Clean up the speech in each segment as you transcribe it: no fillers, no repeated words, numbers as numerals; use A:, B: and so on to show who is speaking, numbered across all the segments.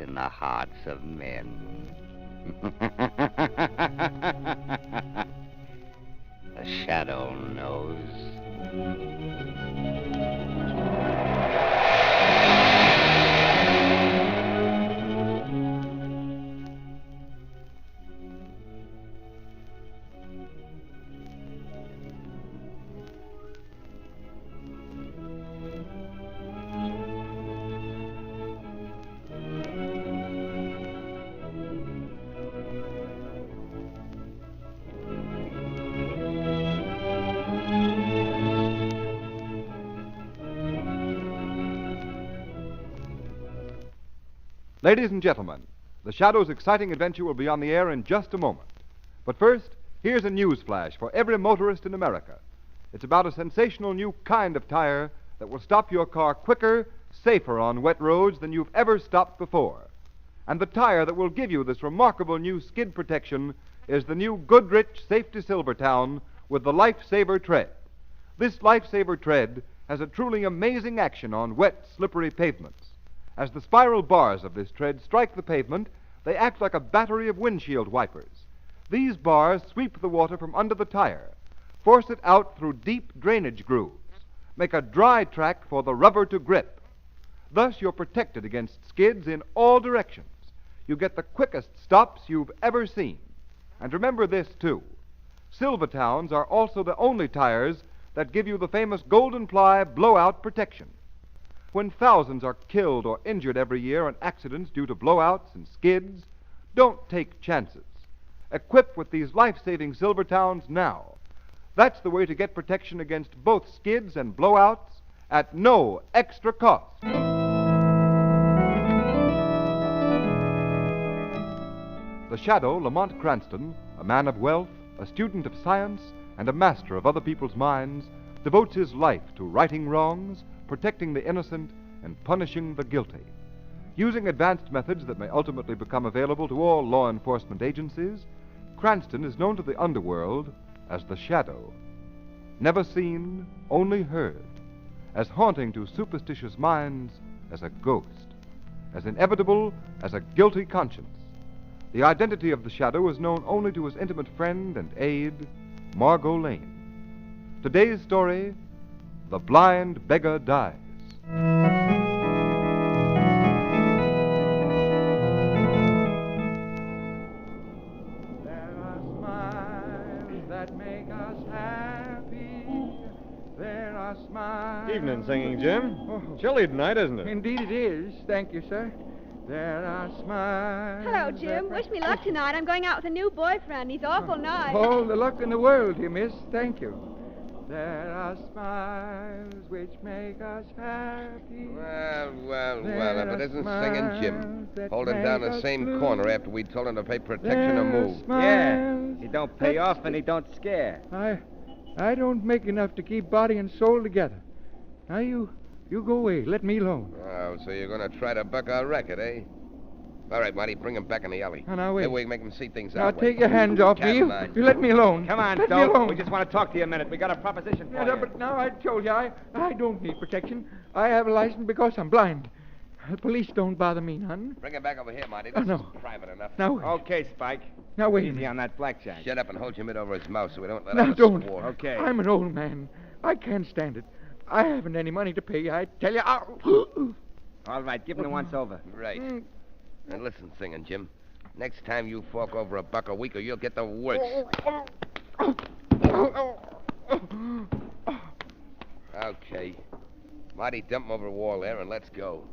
A: in the hearts of men. The shadow knows.
B: Ladies and gentlemen, the Shadow's exciting adventure will be on the air in just a moment. But first, here's a news flash for every motorist in America. It's about a sensational new kind of tire that will stop your car quicker, safer on wet roads than you've ever stopped before. And the tire that will give you this remarkable new skid protection is the new Goodrich Safety Silvertown with the Lifesaver Tread. This Lifesaver Tread has a truly amazing action on wet, slippery pavements. As the spiral bars of this tread strike the pavement, they act like a battery of windshield wipers. These bars sweep the water from under the tire, force it out through deep drainage grooves, make a dry track for the rubber to grip. Thus, you're protected against skids in all directions. You get the quickest stops you've ever seen. And remember this, too. Silvertowns are also the only tires that give you the famous golden ply blowout protection. When thousands are killed or injured every year in accidents due to blowouts and skids, don't take chances. Equip with these life-saving Silvertowns now. That's the way to get protection against both skids and blowouts at no extra cost. The Shadow, Lamont Cranston, a man of wealth, a student of science, and a master of other people's minds, devotes his life to righting wrongs, protecting the innocent, and punishing the guilty. Using advanced methods that may ultimately become available to all law enforcement agencies, Cranston is known to the underworld as the Shadow. Never seen, only heard, as haunting to superstitious minds as a ghost, as inevitable as a guilty conscience. The identity of the Shadow is known only to his intimate friend and aide, Margot Lane. Today's story, The Blind Beggar Dies.
C: There are smiles that make us happy. There are smiles.
D: Evening singing, Jim.
C: Oh.
D: Chilly tonight, isn't it?
C: Indeed it is. Thank you, sir. There are smiles.
E: Hello, Jim. Wish me luck tonight. I'm going out with a new boyfriend. He's awful nice.
C: All the luck in the world, you miss. Thank you. There are smiles which make us happy.
F: Well, if it isn't singing Jim. Holding down the same corner after we told him to pay protection or move.
G: Yeah, he don't pay off and he don't scare.
C: I don't make enough to keep body and soul together. Now, you go away. Let me alone.
F: Oh, so you're going to try to buck our record, eh? All right, Marty, bring him back in the alley.
C: Oh, now, wait.
F: That way we can make him see things
C: Now,
F: our way.
C: take your hands off me. You let me alone.
G: Come on,
C: let me
G: Dope.
C: alone.
G: We just want to talk to you a minute. We got a proposition for you.
C: But now I told you, I don't need protection. I have a license because I'm blind. The police don't bother me none.
F: Bring him back over here, Marty.
C: Oh,
F: This
C: no.
F: is private enough.
C: Now, wait.
G: Okay, Spike.
C: Now, wait a
G: Easy
C: minute.
G: on that blackjack.
F: Shut up and hold your mitt over his mouth so we don't let
C: Now,
F: out a
C: don't.
F: squawk.
G: Okay.
C: I'm an old man. I can't stand it. I haven't any money to pay. I tell you. Ow.
G: All right, give him the once over.
F: Right. And listen, singing Jim. Next time you fork over $1 a week or you'll get the worst. Okay. Marty, dump him over the wall there and let's go.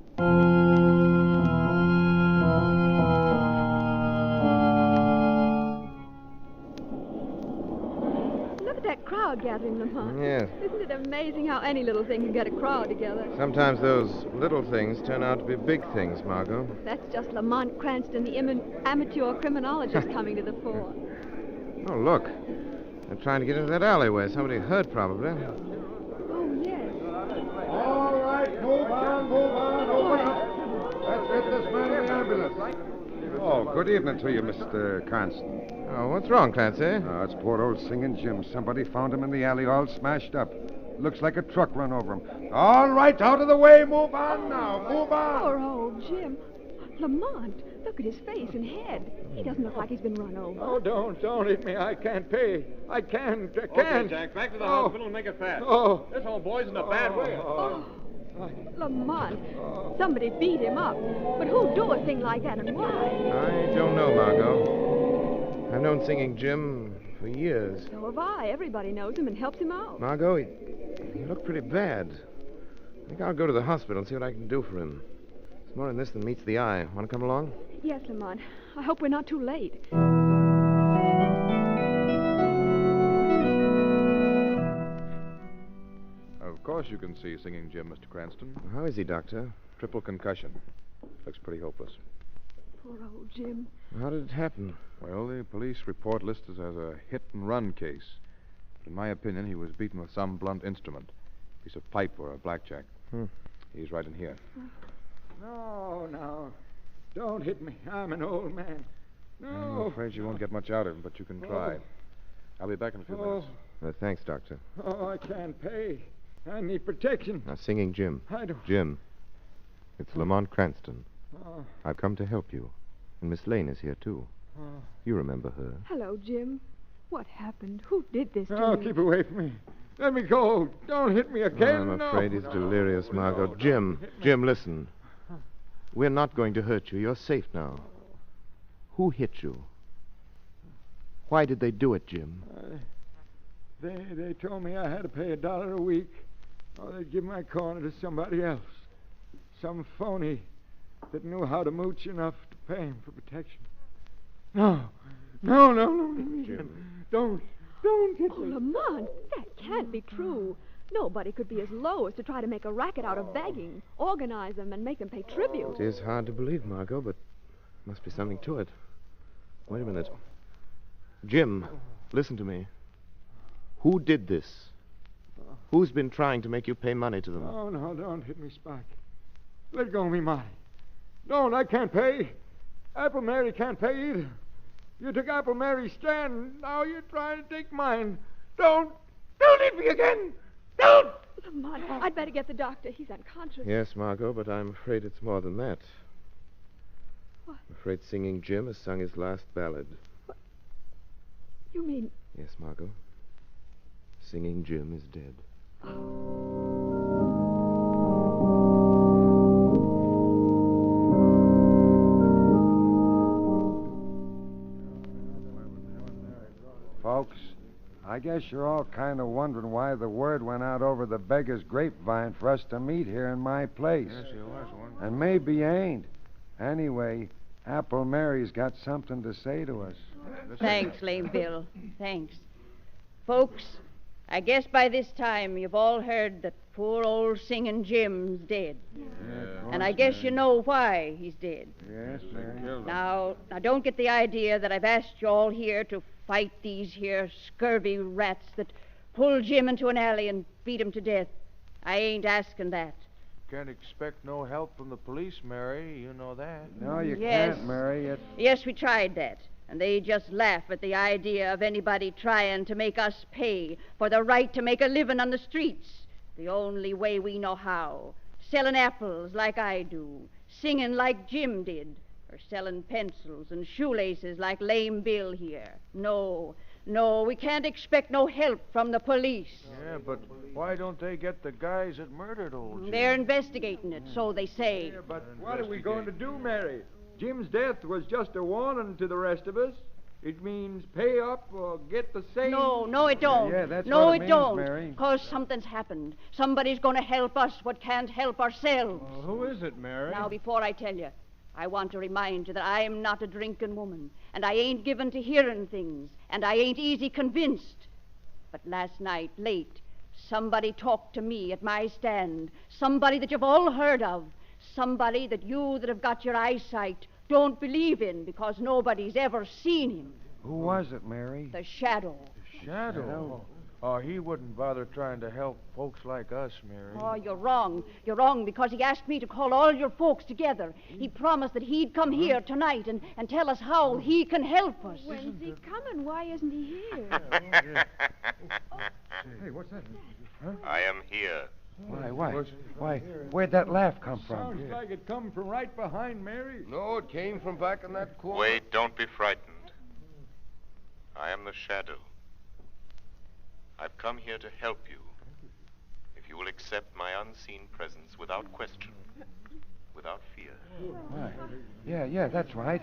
E: Look at that crowd gathering, Lamont.
D: Yes.
E: Isn't it amazing how any little thing can get a crowd together?
D: Sometimes those little things turn out to be big things, Margot.
E: That's just Lamont Cranston, the amateur criminologist, coming to the fore.
D: Oh, look. They're trying to get into that alleyway. Somebody heard, probably.
E: Oh, yes.
H: All right, move on. Open up. Let's get this man in the ambulance. Oh, good evening to you, Mr. Cranston.
D: Oh, what's wrong, Clancy?
H: It's poor old Singing Jim. Somebody found him in the alley all smashed up. Looks like a truck run over him. All right, out of the way. Move on now. Move on.
E: Poor old Jim. Lamont, look at his face and head. He doesn't look like he's been run over.
C: Oh, don't hit me. I can't pay. I can't.
I: Okay, Jack, back to the hospital and make it fast.
C: Oh.
I: This old boy's in a bad way.
E: Oh, Lamont, somebody beat him up. But who'd do a thing like that and why?
D: I don't know, Margot. I've known Singing Jim for years.
E: So have I. Everybody knows him and helps him out.
D: Margot, he looked pretty bad. I think I'll go to the hospital and see what I can do for him. It's more in this than meets the eye. Want to come along?
E: Yes, Lamont. I hope we're not too late.
B: Of course you can see Singing Jim, Mr. Cranston.
D: How is he, Doctor?
B: Triple concussion. Looks pretty hopeless.
E: Poor old Jim.
D: How did it happen?
B: Well, the police report lists it as a hit-and-run case. But in my opinion, he was beaten with some blunt instrument. A piece of pipe or a blackjack. He's right in here.
C: No. Don't hit me. I'm an old man. No.
B: I'm afraid you won't get much out of him, but you can try. I'll be back in a few minutes.
D: Thanks, Doctor.
C: Oh, I can't pay. I need protection.
D: Now, Singing Jim.
C: I don't...
D: Jim, it's Lamont Cranston.
C: Oh.
D: I've come to help you. And Miss Lane is here, too. You remember her.
E: Hello, Jim. What happened? Who did this to
C: Oh,
E: you?
C: keep away from me. Let me go. Don't hit me again.
D: I'm afraid he's delirious, Margot. Jim, listen. We're not going to hurt you. You're safe now. Who hit you? Why did they do it, Jim?
C: They told me I had to pay $1 a week, or they'd give my corner to somebody else. Some phony that knew how to mooch enough to pay him for protection. No.
D: Jim.
C: Don't hit
E: Oh,
C: me.
E: Lamont, that can't be true. Nobody could be as low as to try to make a racket out of begging, organize them, and make them pay tribute.
D: It is hard to believe, Margot, but must be something to it. Wait a minute. Jim, listen to me. Who did this? Who's been trying to make you pay money to them?
C: Oh, no, don't hit me, Spark. Let go of me, Marty. Don't, I can't pay. Apple Mary can't pay either. You took Apple Mary's stand, now you're trying to take mine. Don't hit me again! Don't!
E: Lamont, I'd better get the doctor. He's unconscious.
D: Yes, Margot, but I'm afraid it's more than that.
E: What?
D: I'm afraid Singing Jim has sung his last ballad.
E: What? You mean...
D: Yes, Margot. Singing Jim is dead.
H: Folks, I guess you're all kind of wondering why the word went out over the beggar's grapevine for us to meet here in my place.
I: Yes, there was one.
H: And maybe you ain't. Anyway, Apple Mary's got something to say to us.
J: Thanks, Lame Bill. Thanks. Folks, I guess by this time you've all heard that poor old Singing Jim's dead. And I guess you know why he's dead.
H: Yes, Mary.
J: Now, don't get the idea that I've asked you all here to fight these here scurvy rats that pulled Jim into an alley and beat him to death. I ain't asking that.
I: Can't expect no help from the police, Mary. You know that.
H: No, you
J: Yes.
H: can't, Mary.
J: Yes, we tried that. And they just laugh at the idea of anybody trying to make us pay for the right to make a living on the streets. The only way we know how. Selling apples like I do. Singing like Jim did. Or selling pencils and shoelaces like Lame Bill here. No, we can't expect no help from the police.
I: Yeah, but why don't they get the guys that murdered old Jim?
J: They're investigating it, so they say.
C: Yeah, but what are we going to do, Mary? Jim's death was just a warning to the rest of us. It means pay up or get the same...
J: No, it don't.
H: Yeah, that's
J: no,
H: what it
J: it
H: means,
J: don't.
H: Mary.
J: Because something's happened. Somebody's going to help us what can't help ourselves.
I: Well, who is it, Mary?
J: Now, before I tell you, I want to remind you that I am not a drinking woman, and I ain't given to hearing things, and I ain't easy convinced. But last night, late, somebody talked to me at my stand, somebody that you've all heard of, somebody that you that have got your eyesight don't believe in because nobody's ever seen him.
H: Who was it, Mary?
J: The Shadow.
I: Shadow. Oh, he wouldn't bother trying to help folks like us, Mary.
J: Oh, you're wrong. You're wrong because he asked me to call all your folks together. He promised that he'd come here tonight and tell us how he can help us.
E: When's he coming? Why isn't he here?
H: Hey, what's that?
A: I am here.
I: Why, where'd that laugh come from?
C: Sounds like it come from right behind Mary.
F: No, it came from back in that corner.
K: Wait, don't be frightened. I am the Shadow. I've come here to help you. If you will accept my unseen presence without question, without fear.
I: Why? Yeah, that's right.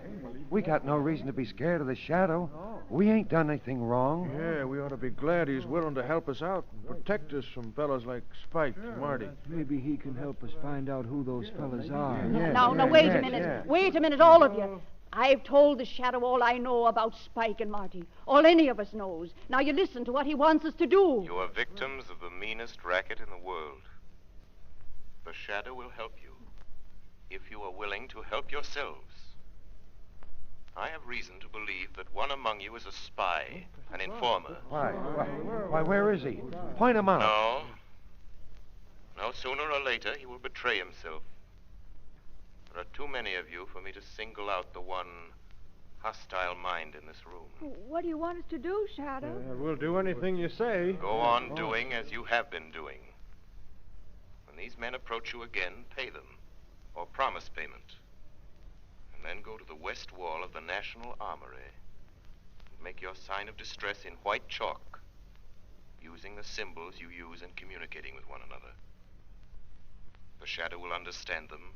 I: We got no reason to be scared of the Shadow. We ain't done anything wrong.
L: Yeah, we ought to be glad he's willing to help us out and protect us from fellas like Spike and Marty.
I: Maybe he can help us find out who those fellas are.
J: Now, wait a minute. Wait a minute, all of you. I've told the Shadow all I know about Spike and Marty. All any of us knows. Now you listen to what he wants us to do.
K: You are victims of the meanest racket in the world. The Shadow will help you, if you are willing to help yourselves. I have reason to believe that one among you is a spy, an informer.
I: Why, where is he? Point him out.
K: No, sooner or later he will betray himself. There are too many of you for me to single out the one hostile mind in this room.
E: What do you want us to do, Shadow?
L: We'll do anything you say.
K: Go on doing as you have been doing. When these men approach you again, pay them, or promise payment. And then go to the west wall of the National Armory and make your sign of distress in white chalk, using the symbols you use in communicating with one another. The Shadow will understand them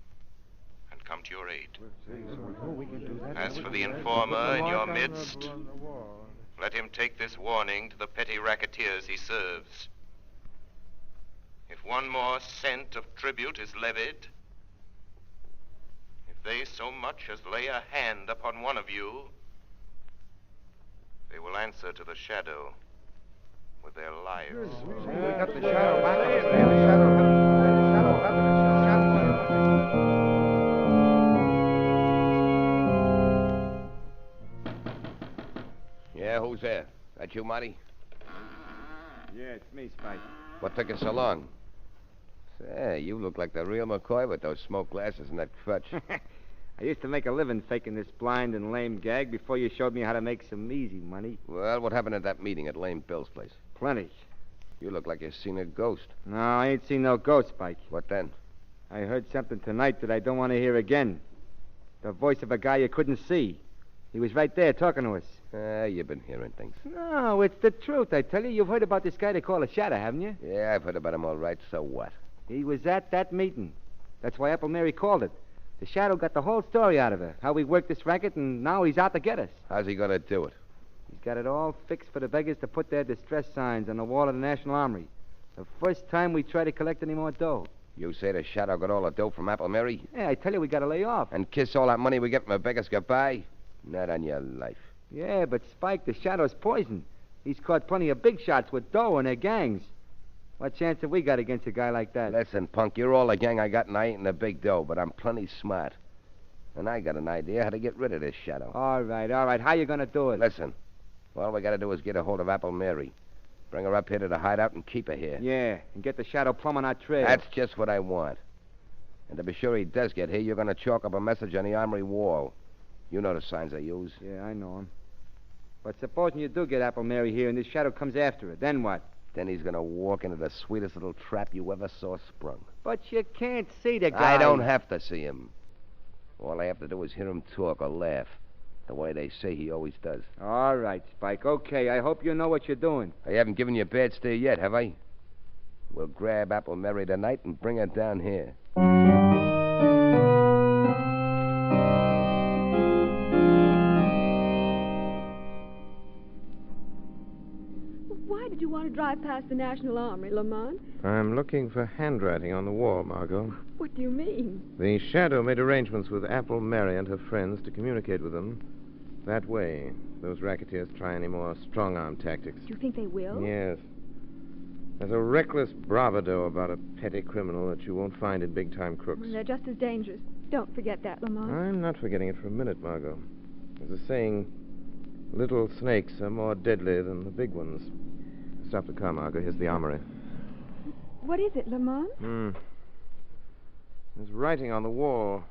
K: and come to your aid. As for the informer in your midst, let him take this warning to the petty racketeers he serves. If one more cent of tribute is levied, if they so much as lay a hand upon one of you, they will answer to the Shadow with their lives.
I: We got the Shadow back on us there. The Shadow back on us.
F: Yeah, who's there? That you, Marty?
G: Yeah, it's me, Spike.
F: What took you so long? Say, you look like the real McCoy with those smoke glasses and that crutch.
G: I used to make a living faking this blind and lame gag before you showed me how to make some easy money.
F: Well, what happened at that meeting at Lame Bill's place?
G: Plenty.
F: You look like you've seen a ghost.
G: No, I ain't seen no ghost, Spike.
F: What then?
G: I heard something tonight that I don't want to hear again. The voice of a guy you couldn't see. He was right there talking to us.
F: You've been hearing things.
G: No, it's the truth, I tell you. You've heard about this guy they call a Shadow, haven't you?
F: Yeah, I've heard about him all right. So what?
G: He was at that meeting. That's why Apple Mary called it. The Shadow got the whole story out of her. How we worked this racket, and now he's out to get us.
F: How's he going to do it?
G: He's got it all fixed for the beggars to put their distress signs on the wall of the National Armory. The first time we try to collect any more dough.
F: You say the Shadow got all the dough from Apple Mary?
G: Yeah, I tell you, we got to lay off.
F: And kiss all that money we get from a beggar's goodbye? Not on your life.
G: Yeah, but Spike, the Shadow's poison. He's caught plenty of big shots with dough and their gangs. What chance have we got against a guy like that?
F: Listen, punk, you're all the gang I got, and I ain't in the big dough, but I'm plenty smart. And I got an idea how to get rid of this Shadow.
G: All right. How you going to do it?
F: Listen, all we got to do is get a hold of Apple Mary. Bring her up here to the hideout and keep her here.
G: Yeah, and get the Shadow plumb on our trail.
F: That's just what I want. And to be sure he does get here, you're going to chalk up a message on the armory wall. You know the signs I use.
G: Yeah, I know them. But supposing you do get Apple Mary here and this Shadow comes after her, then what?
F: Then he's going to walk into the sweetest little trap you ever saw sprung.
G: But you can't see the guy.
F: I don't have to see him. All I have to do is hear him talk or laugh, the way they say he always does.
G: All right, Spike. Okay, I hope you know what you're doing.
F: I haven't given you a bad steer yet, have I? We'll grab Apple Mary tonight and bring her down here.
E: Why did you want to drive past the National Armory, Lamont?
D: I'm looking for handwriting on the wall, Margot.
E: What do you mean?
D: The Shadow made arrangements with Apple Mary and her friends to communicate with them. That way, those racketeers try any more strong-arm tactics.
E: Do you think they will?
D: Yes. There's a reckless bravado about a petty criminal that you won't find in big-time crooks.
E: Well, they're just as dangerous. Don't forget that, Lamont.
D: I'm not forgetting it for a minute, Margot. There's a saying, little snakes are more deadly than the big ones. Stop the car, Margot. Here's the armory.
E: What is it, Lamont?
D: There's writing on the wall.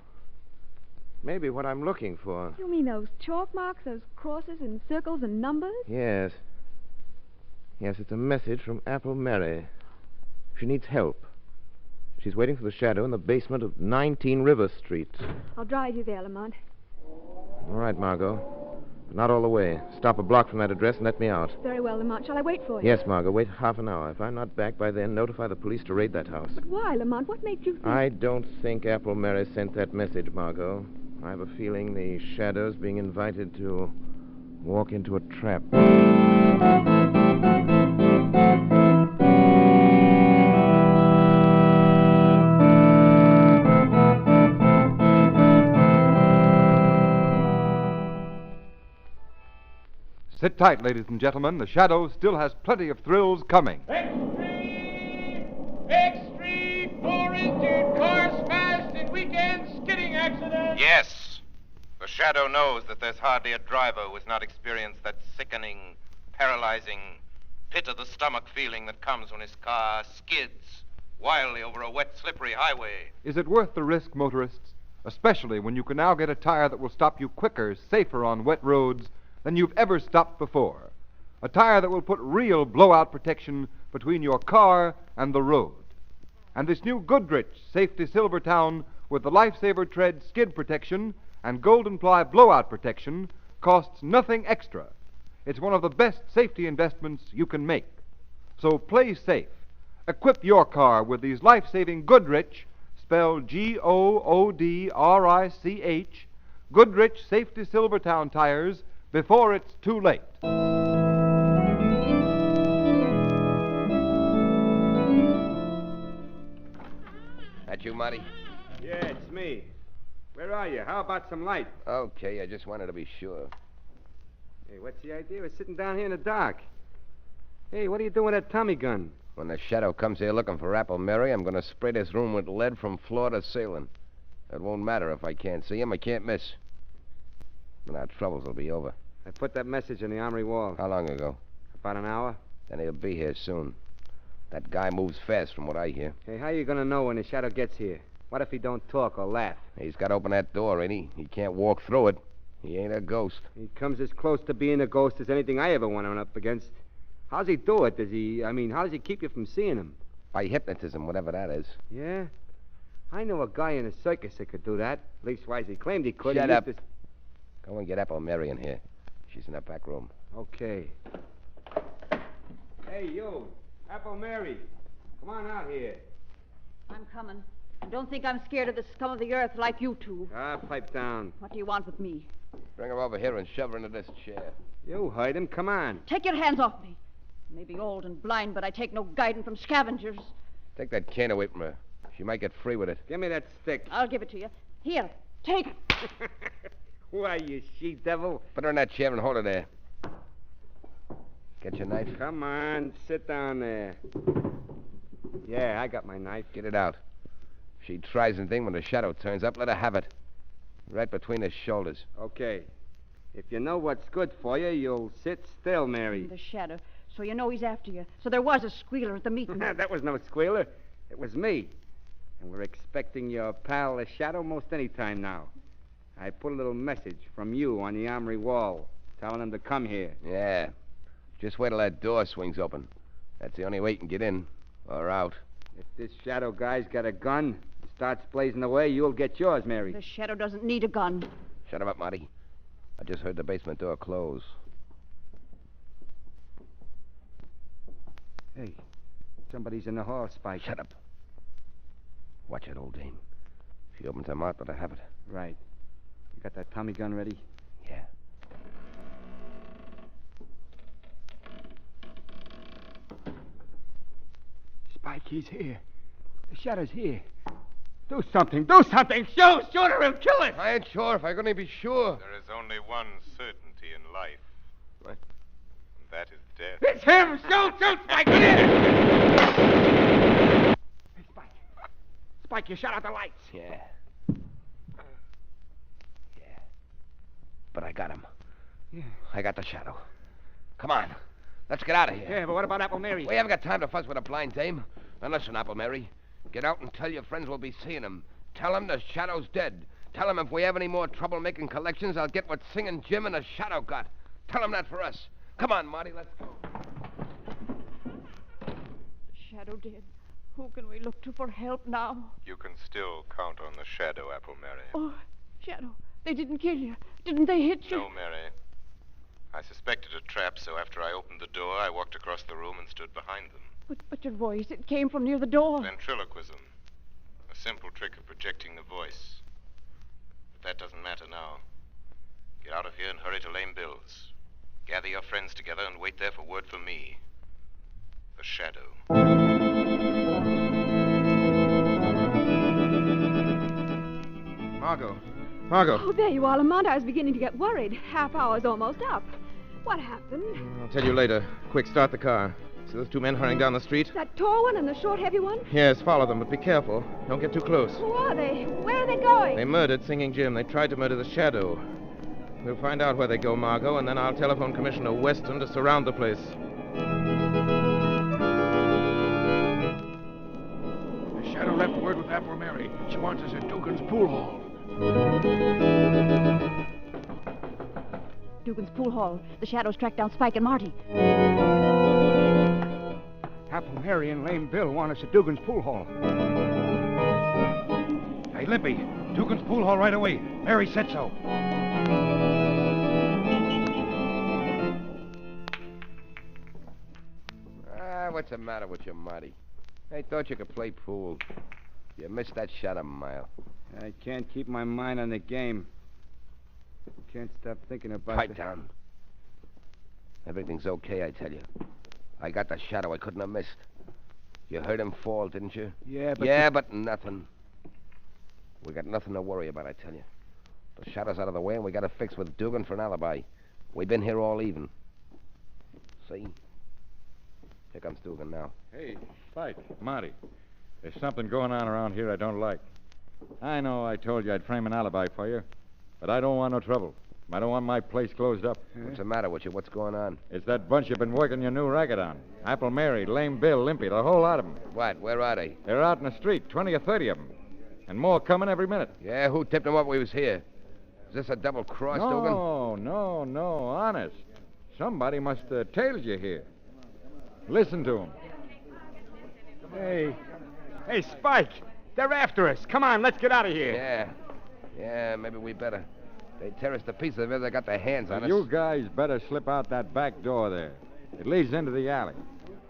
D: Maybe what I'm looking for.
E: You mean those chalk marks, those crosses and circles and numbers?
D: Yes. Yes, it's a message from Apple Mary. She needs help. She's waiting for the shadow in the basement of 19 River Street.
E: I'll drive you there, Lamont.
D: All right, Margot. But not all the way. Stop a block from that address and let me out.
E: Very well, Lamont. Shall I wait for you?
D: Yes, Margot. Wait half an hour. If I'm not back by then, notify the police to raid that house.
E: But why, Lamont? What makes you think...
D: I don't think Apple Mary sent that message, Margot. I have a feeling the shadow's being invited to walk into a trap.
B: Sit tight, ladies and gentlemen. The Shadow still has plenty of thrills coming.
M: Extreme, 4-engine, car smashed in weekend skidding accident.
K: Yes. The Shadow knows that there's hardly a driver who has not experienced that sickening, paralyzing, pit-of-the-stomach feeling that comes when his car skids wildly over a wet, slippery highway.
B: Is it worth the risk, motorists? Especially when you can now get a tire that will stop you quicker, safer on wet roads than you've ever stopped before. A tire that will put real blowout protection between your car and the road. And this new Goodrich Safety Silvertown with the Lifesaver Tread skid protection and Golden Ply blowout protection costs nothing extra. It's one of the best safety investments you can make. So play safe. Equip your car with these life-saving Goodrich, spelled Goodrich, Goodrich Safety Silvertown tires before it's too late.
F: That you, Marty?
G: Yeah, it's me. Where are you? How about some light?
F: Okay, I just wanted to be sure.
G: Hey, what's the idea of sitting down here in the dark? Hey, what are you doing with that Tommy gun?
F: When the Shadow comes here looking for Apple Mary, I'm going to spray this room with lead from floor to ceiling. It won't matter if I can't see him. I can't miss. And our troubles will be over.
G: I put that message on the armory wall.
F: How long ago?
G: About an hour.
F: Then he'll be here soon. That guy moves fast from what I hear.
G: Hey, how you gonna know when the Shadow gets here? What if he don't talk or laugh?
F: He's got to open that door, ain't he? He can't walk through it. He ain't a ghost.
G: He comes as close to being a ghost as anything I ever went up against. How's he do it? How does he keep you from seeing him?
F: By hypnotism, whatever that is.
G: Yeah? I know a guy in a circus that could do that. Leastwise, he claimed he could.
F: Shut up. Go and get Apple Mary in here. She's in that back room.
G: Okay. Hey, you. Apple Mary. Come on out here.
J: I'm coming. And don't think I'm scared of the scum of the earth like you two.
G: Pipe down.
J: What do you want with me?
F: Bring her over here and shove her into this chair.
G: You heard him. Come on.
J: Take your hands off me. I may be old and blind, but I take no guidance from scavengers.
F: Take that cane away from her. She might get free with it.
G: Give me that stick.
J: I'll give it to you. Here, take it.
G: Why, you she-devil.
F: Put her in that chair and hold her there. Get your knife.
G: Come on, sit down there. Yeah, I got my knife.
F: Get it out. If she tries anything when the Shadow turns up, let her have it. Right between his shoulders.
G: Okay. If you know what's good for you, you'll sit still, Mary.
J: The Shadow. So you know he's after you. So there was a squealer at the meeting.
G: That was no squealer. It was me. And we're expecting your pal, the Shadow, most any time now. I put a little message from you on the armory wall telling him to come here.
F: Yeah. Just wait till that door swings open. That's the only way you can get in or out.
G: If this Shadow guy's got a gun and starts blazing away, you'll get yours, Mary.
J: The Shadow doesn't need a gun.
F: Shut him up, Marty. I just heard the basement door close.
G: Hey, somebody's in the hall, Spike.
F: Shut up. Watch it, old dame. If she opens her mouth, let her have it.
G: Right. You got that Tommy gun ready?
F: Yeah.
C: Spike, he's here. The Shadow's here. Do something. Do something. Shoot her and kill us.
F: I ain't sure if I'm going to be sure.
K: There is only one certainty in life.
F: What?
K: And that is death.
C: It's him. Shoot, Spike. Hey, Spike. Spike, you shut out the lights.
F: Yeah. But I got him.
C: Yeah.
F: I got the Shadow. Come on. Let's get out of here.
C: Yeah, but what about Apple Mary?
F: We haven't got time to fuss with a blind dame. And listen, Apple Mary. Get out and tell your friends we'll be seeing him. Tell them the Shadow's dead. Tell them if we have any more trouble making collections, I'll get what Singing Jim and the Shadow got. Tell them that for us. Come on, Marty, let's go.
J: The Shadow dead. Who can we look to for help now?
K: You can still count on the Shadow, Apple Mary.
J: Oh, Shadow, they didn't kill you. Didn't they hit you?
K: No, Mary. I suspected a trap, so after I opened the door, I walked across the room and stood behind them.
J: But your voice, it came from near the door.
K: Ventriloquism. A simple trick of projecting the voice. But that doesn't matter now. Get out of here and hurry to Lame Bill's. Gather your friends together and wait there for word from me. The Shadow.
D: Margot.
E: Oh, there you are, Lamont. I was beginning to get worried. Half hour's almost up. What happened?
D: I'll tell you later. Quick, start the car. See those two men hurrying down the street?
E: That tall one and the short, heavy one?
D: Yes, follow them, but be careful. Don't get too close.
E: Who are they? Where are they going?
D: They murdered Singing Jim. They tried to murder the Shadow. We'll find out where they go, Margot, and then I'll telephone Commissioner Weston to surround the place.
L: The Shadow left word with Apple Mary. She wants us at Dugan's pool hall.
J: Dugan's pool hall. The Shadows tracked down Spike and Marty.
C: Apple Mary and Lame Bill want us at Dugan's pool hall.
I: Hey, Lippy, Dugan's pool hall right away. Mary said so.
F: What's the matter with you, Marty? I thought you could play pool. You missed that shot a mile.
G: I can't keep my mind on the game. Can't stop thinking about
F: Pipe down. Everything's okay, I tell you. I got the Shadow I couldn't have missed. You heard him fall, didn't you?
G: Yeah, but...
F: but nothing. We got nothing to worry about, I tell you. The Shadow's out of the way, and we got to fix with Dugan for an alibi. We've been here all evening. See? Here comes Dugan now.
H: Hey, Spike, Marty. There's something going on around here I don't like. I know I told you I'd frame an alibi for you, but I don't want no trouble. I don't want my place closed up.
F: What's the matter with you? What's going on?
H: It's that bunch you've been working your new racket on. Apple Mary, Lame Bill, Limpy, the whole lot of them.
F: What? Where are they?
H: They're out in the street, 20 or 30 of them. And more coming every minute.
F: Yeah, who tipped them up we was here? Is this a double cross, Dugan?
H: No, honest. Somebody must have tailed you here. Listen to them.
C: Hey, Spike. They're after us. Come on, let's get out of here.
F: Yeah, maybe we better. They tear us to pieces if they got their hands on us.
H: You guys better slip out that back door there. It leads into the alley.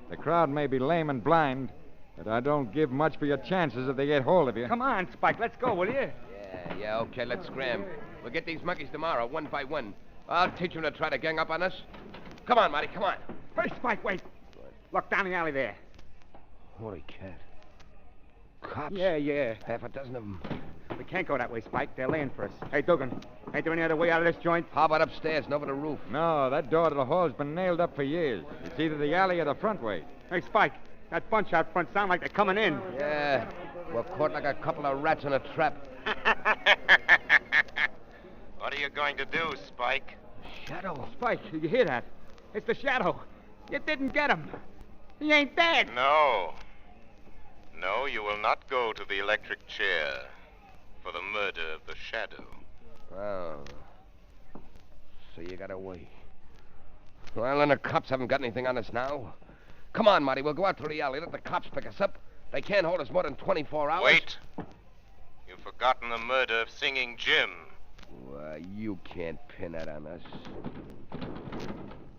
H: The crowd may be lame and blind, but I don't give much for your chances if they get hold of you.
C: Come on, Spike, let's go, will you?
F: Yeah, okay, let's scram. We'll get these monkeys tomorrow, one by one. I'll teach them to try to gang up on us. Come on, Marty, come on.
C: Hey, Spike, wait. Look down the alley there.
F: Holy cat. Cops?
C: Yeah.
F: Half a dozen of them.
C: We can't go that way, Spike. They're laying for us. Hey, Dugan, ain't there any other way out of this joint?
F: How about upstairs and over the roof?
H: No, that door to the hall's been nailed up for years. It's either the alley or the front way.
C: Hey, Spike, that bunch out front sound like they're coming in.
F: Yeah, we're caught like a couple of rats in a trap.
K: What are you going to do, Spike?
F: Shadow.
C: Spike, you hear that? It's the Shadow. You didn't get him. He ain't dead.
K: No, you will not go to the electric chair for the murder of the Shadow.
F: Oh. So you got away. Well, then the cops haven't got anything on us now. Come on, Marty, we'll go out through the alley. Let the cops pick us up. They can't hold us more than 24 hours.
K: Wait. You've forgotten the murder of Singing Jim.
F: Why, you can't pin that on us.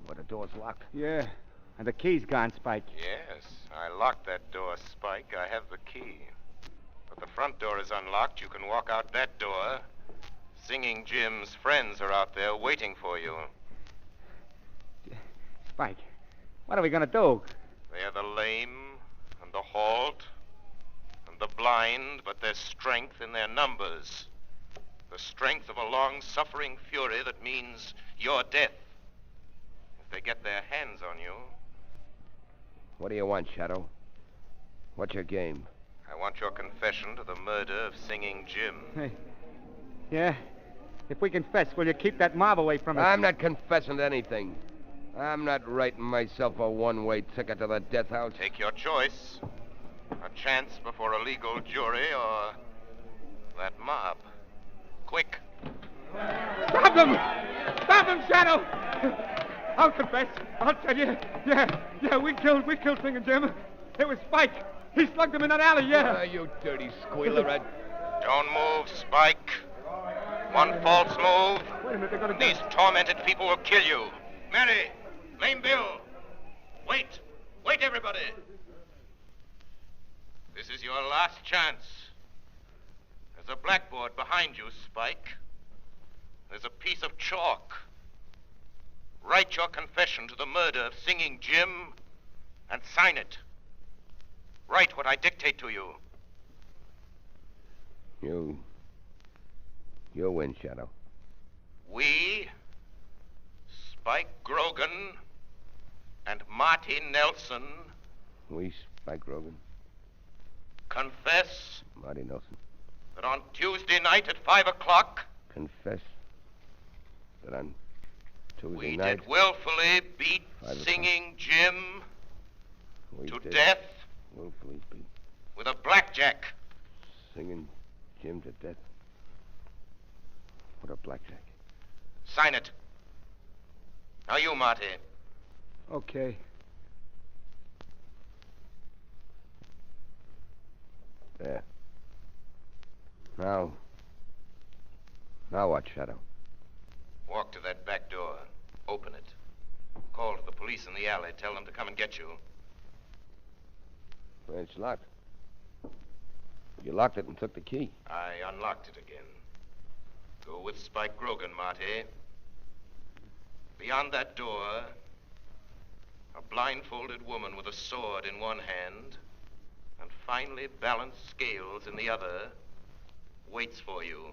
F: But the door's locked.
C: Yeah, and the key's gone, Spike.
K: Yes, I locked that door, Spike. I have the key. But the front door is unlocked. You can walk out that door. Singing Jim's friends are out there waiting for you.
C: Spike, what are we going to do?
K: They are the lame and the halt and the blind, but there's strength in their numbers. The strength of a long-suffering fury that means your death. If they get their hands on you...
F: What do you want, Shadow? What's your game?
K: I want your confession to the murder of Singing Jim.
C: Hey. Yeah? If we confess, will you keep that mob away from us?
F: I'm not confessing to anything. I'm not writing myself a one-way ticket to the death house.
K: Take your choice. A chance before a legal jury or that mob. Quick.
C: Stop them! Stop them, Shadow! I'll confess. I'll tell you. Yeah, we killed Singing Jim. It was Spike.
B: He slugged him in that alley, yeah.
F: You dirty squealer.
K: Don't move, Spike. One false move.
C: Wait a minute, they're going to
K: These tormented people will kill you. Mary, Lame Bill. Wait. Wait, everybody. This is your last chance. There's a blackboard behind you, Spike. There's a piece of chalk. Write your confession to the murder of Singing Jim and sign it. Write what I dictate to you.
F: You'll win, Shadow.
K: We, Spike Grogan and Marty Nelson,
F: We, Spike Rogan.
K: confess
F: Marty Nelson.
K: that on Tuesday night at 5 o'clock,
F: Confess that on Tuesday
K: we
F: night...
K: did willfully beat
F: 5 o'clock.
K: Singing Jim
F: we
K: to
F: did
K: death
F: willfully beat
K: with a blackjack.
F: Singing Jim to death. What a blackjack.
K: Sign it. Now you, Marty.
C: Okay.
F: There. Now what, Shadow?
K: Walk to that back door. Open it. Call to the police in the alley. Tell them to come and get you.
F: Well, it's locked. You locked it and took the key.
K: I unlocked it again. Go with Spike Grogan, Marty. Beyond that door, a blindfolded woman with a sword in one hand and finely balanced scales in the other waits for you.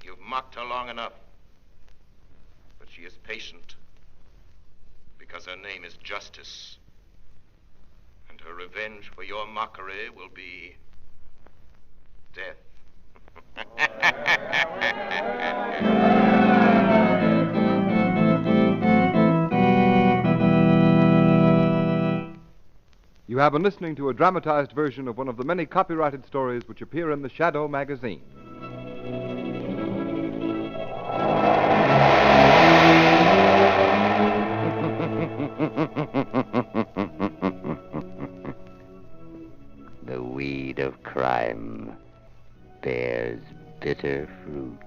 K: You've mocked her long enough, but she is patient because her name is Justice, and her revenge for your mockery will be death.
B: You have been listening to a dramatized version of one of the many copyrighted stories which appear in the Shadow magazine.
A: The weed of crime bears bitter fruit.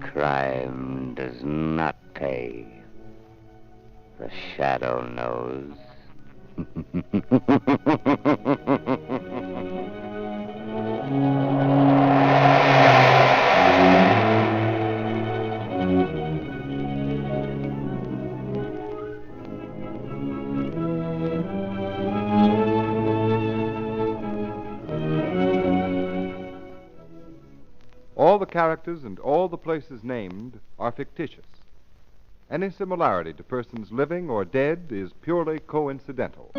A: Crime does not pay. The Shadow knows.
B: All the characters and all the places named are fictitious. Any similarity to persons living or dead is purely coincidental.